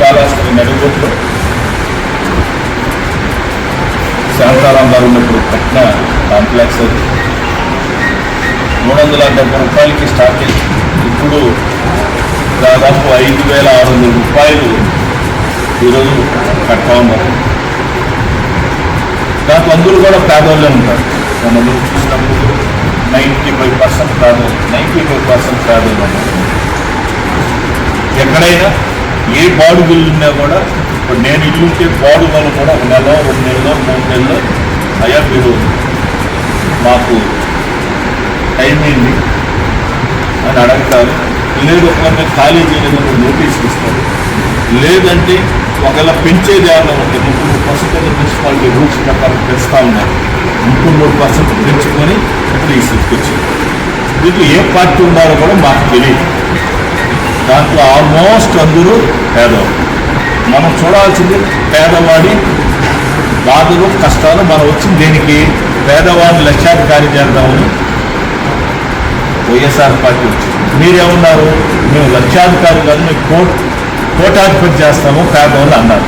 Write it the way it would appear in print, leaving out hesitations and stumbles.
కాళహస్తి నడిగొట్లో శాంతారాం గారు ఉన్నప్పుడు కట్టిన కాంప్లెక్స్ అది 370 రూపాయలకి స్టార్ట్ అయింది. ఇప్పుడు దాదాపు 5,600 రూపాయలు ఈరోజు కట్టా ఉన్నారు. దాంట్లో అందరూ కూడా పేదవాళ్ళే ఉంటారు. మనం చూసినప్పుడు 95% పేదవాళ్ళు, 95% పేదవాళ్ళు ఉన్నారు. ఎక్కడైనా ఏ బాడు బిల్లు ఉన్నా కూడా, ఇప్పుడు నేను ఇల్లు ఉంటే బాడు వల్ల కూడా 1 నెల 2 నెలలో 3 నెలలో అయ్యా మీరు మాకు టైం ఏంటి అని అడుగుతారు. లేదు ఒకవేళ ఖాళీ చేయలేదని నోటీసులు ఇస్తారు. లేదంటే ఒకవేళ పెంచేది ఏమైనా ఉంటే 33% మున్సిపాలిటీ రూల్స్ ప్రకారం పెంచుతూ ఉన్నారు. 33% పెంచుకొని ఇప్పుడు ఈ స్థితికి వచ్చింది. దీంట్లో ఏ పార్టీ ఉన్నారో కూడా మాకు తెలియదు. దాంట్లో ఆల్మోస్ట్ అందరూ పేదవాళ్ళు. మనం చూడాల్సింది పేదవాడి బాధలు కష్టాలు. మనం వచ్చింది దేనికి? పేదవాడిని లక్ష్యాధికారి చేద్దామని వైఎస్ఆర్ పార్టీ వచ్చింది. మీరేమన్నారు? మేము లక్ష్యాధికారి కాదు, మేము కోటాధిపతి చేస్తాము పేదవాళ్ళు అన్నారు.